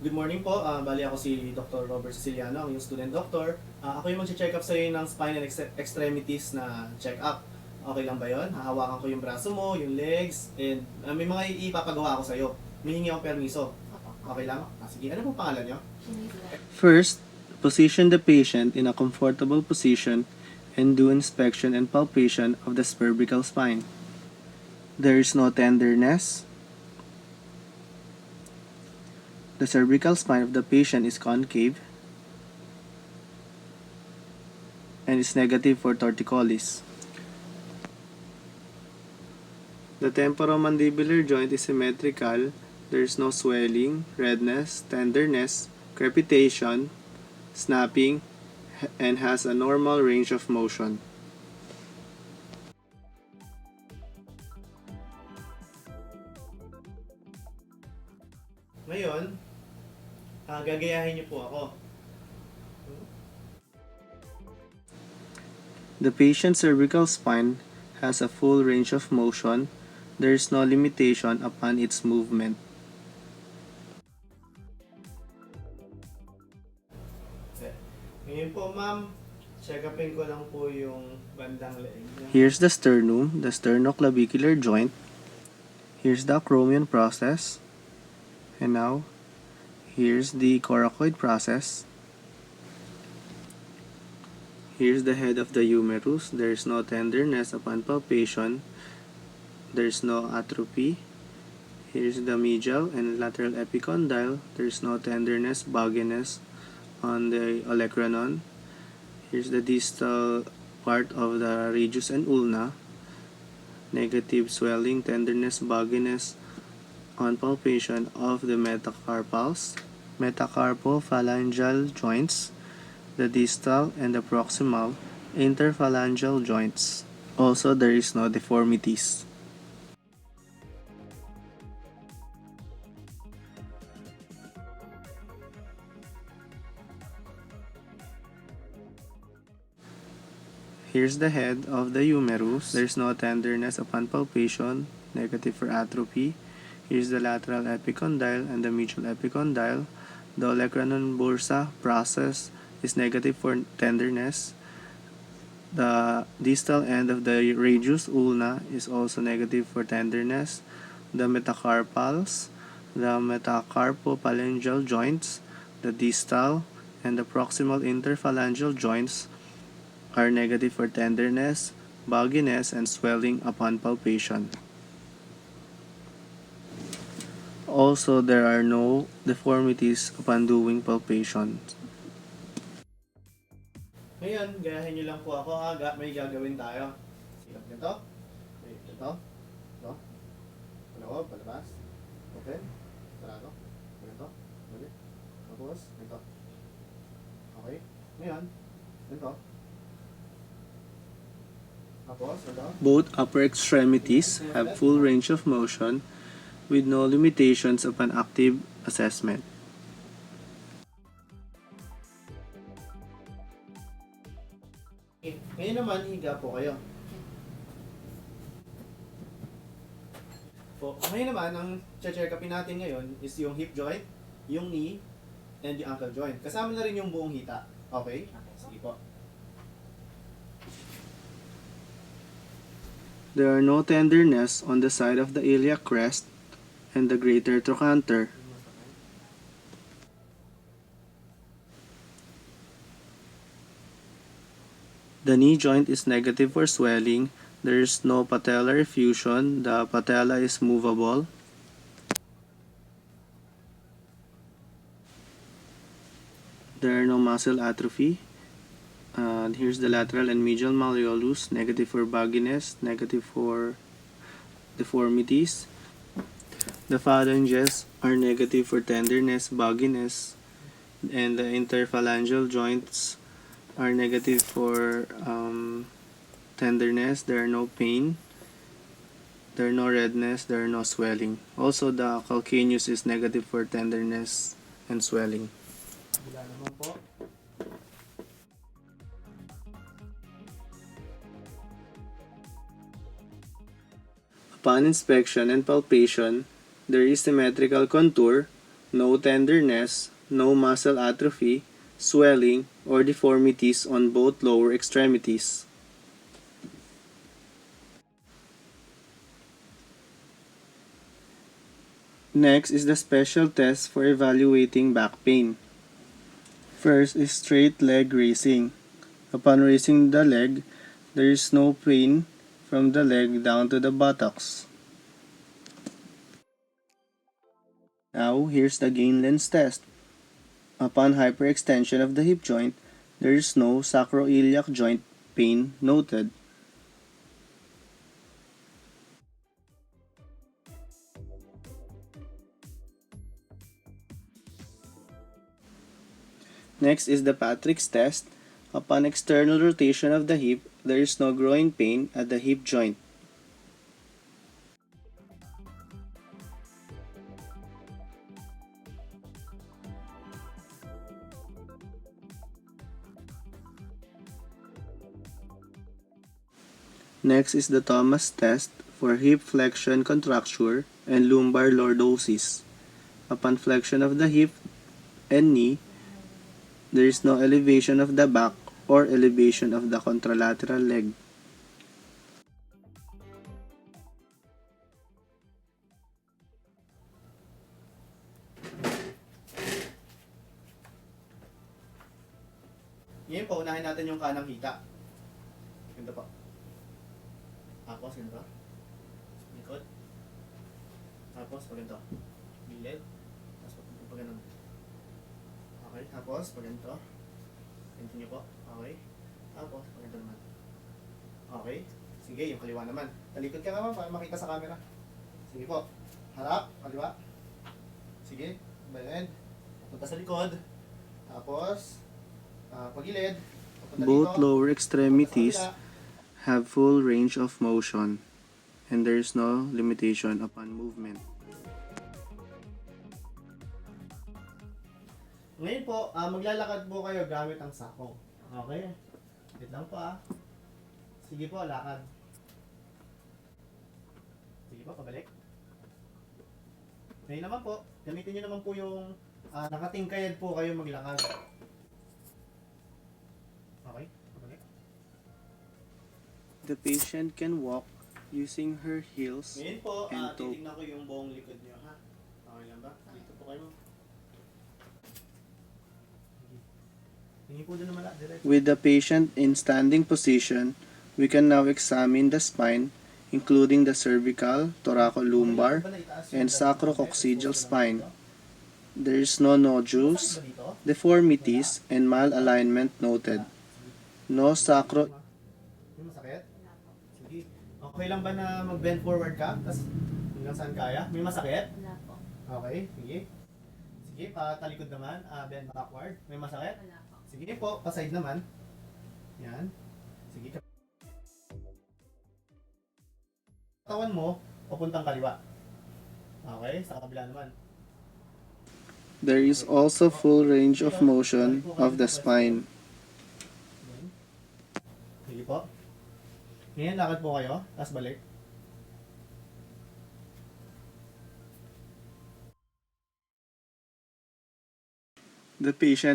Good morning po. Bali ako si Dr. Robert Siciliano, ang iyong student doctor. Ako yung mag-check up sa iyo ng spine and extremities na check-up. Okay lang ba yon? Hahawakan ko yung braso mo, yung legs, and may mga ipapagawa ako sa iyo. Mihingi akong permiso. Okay lang? Sige, ano pong pangalan niyo? First, position the patient in a comfortable position and do inspection and palpation of the cervical spine. There is no tenderness. The cervical spine of the patient is concave and is negative for torticollis. The temporomandibular joint is symmetrical. There is no swelling, redness, tenderness, crepitation, snapping, and has a normal range of motion. Ngayon, gagayahin niyo po ako. The patient's cervical spine has a full range of motion. There is no limitation upon its movement. Ngayon po, ma'am, check upin ko lang po yung bandang leeg niyo. Here's the sternum, the sternoclavicular joint. Here's the acromion process. And now, here's the coracoid process. Here's the head of the humerus. There's no tenderness upon palpation. There's no atrophy. Here's the medial and lateral epicondyle. There's no tenderness, bogginess on the olecranon. Here's the distal part of the radius and ulna. Negative swelling, tenderness, bogginess on palpation of the metacarpals, metacarpophalangeal joints, the distal and the proximal interphalangeal joints. Also, there is no deformities. Here's the head of the humerus. There's no tenderness upon palpation, negative for atrophy. Here's the lateral epicondyle and the medial epicondyle. The olecranon bursa process is negative for tenderness. The distal end of the radius ulna is also negative for tenderness. The metacarpals, the metacarpophalangeal joints, the distal and the proximal interphalangeal joints are negative for tenderness, bogginess, and swelling upon palpation. Also, there are no deformities upon doing palpation. Ngayon, gayahin niyo lang po ako ha. May gagawin tayo. Silap nito. Ito. Ito. Paloob, palabas. Open. Sarado. Ganito. Ulit. Tapos, ito. Okay. Ngayon, ito. Tapos, ito. Both upper extremities have full range of motion with no limitations upon active assessment. Ngayon naman, higa po kayo. Ngayon naman, ang check upin natin ngayon is yung hip joint, yung knee, and yung ankle joint. Kasama na rin yung buong hita. Okay? Sige po. There are no tenderness on the side of the iliac crest and the greater trochanter. The knee joint is negative for swelling. There is no patellar effusion. The patella is movable. There are no muscle atrophy. Here's the lateral and medial malleolus, negative for bogginess, negative for deformities. The phalanges are negative for tenderness, bogginess, and the interphalangeal joints are negative for tenderness. There are no pain. There are no redness. There are no swelling. Also, the calcaneus is negative for tenderness and swelling. Bila naman po. Upon inspection and palpation, there is symmetrical contour, No tenderness, no muscle atrophy, swelling, or deformities on both lower extremities. Next is the special test for evaluating back pain. First is straight leg raising. Upon raising the leg, there is no pain from the leg down to the buttocks. Now, here's the gain length test. Upon hyperextension of the hip joint, there is no sacroiliac joint pain noted. Next is the Patrick's test. Upon external rotation of the hip, there is no growing pain at the hip joint. Next is the Thomas test for hip flexion contracture and lumbar lordosis. Upon flexion of the hip and knee, there is no elevation of the back or elevation of the contralateral leg. Ngayon po, unahin natin yung kanang hita. Ganito po. Tapos, ganito. Likod. Tapos, pag ganito. Gilid. Tapos, pag ganito. Okay, tapos, pag ganito. Continue po. Okay. Tapos, pag ganito naman. Okay. Sige, yung kaliwa naman. Talikod ka naman para makita sa camera. Sige po. Harap, kaliwa. Sige, bend. Punta sa likod. Tapos, pagilid. Papunta Both dito. lower Punta sa extremities kabila. have full range of motion and there is no limitation upon movement. Ngayon po, maglalakad po kayo gamit ang sako. Okay? Wait lang po Sige po, lakad. Sige po, pabalik. Ngayon naman po, gamitin nyo naman po yung nakatingkayad po kayo maglakad. Okay, pabalik. The patient can walk using her heels Ngayon po, and toe. titignan ko yung buong likod nyo, ha? Okay lang ba? Dito po kayo. Tingin po doon naman diretso. With the patient in standing position, we can now examine the spine, including the cervical, thoracolumbar, and sacrococcygeal spine. There is no nodules, deformities, and malalignment noted. No sacro... May masakit? Sige. Okay lang ba na mag-bend forward ka? Tapos hanggang saan kaya? May masakit? Wala po. Okay, sige. Sige, patalikod naman. Bend backward. May masakit? Wala po. Sige po, pa-side naman. Yan. Sige. Katawan mo, papuntang kaliwa. Okay, sa kabila naman. There is also full range of motion of the spine. Sige po. Ngayon, lakad po kayo. Tapos balik. The patient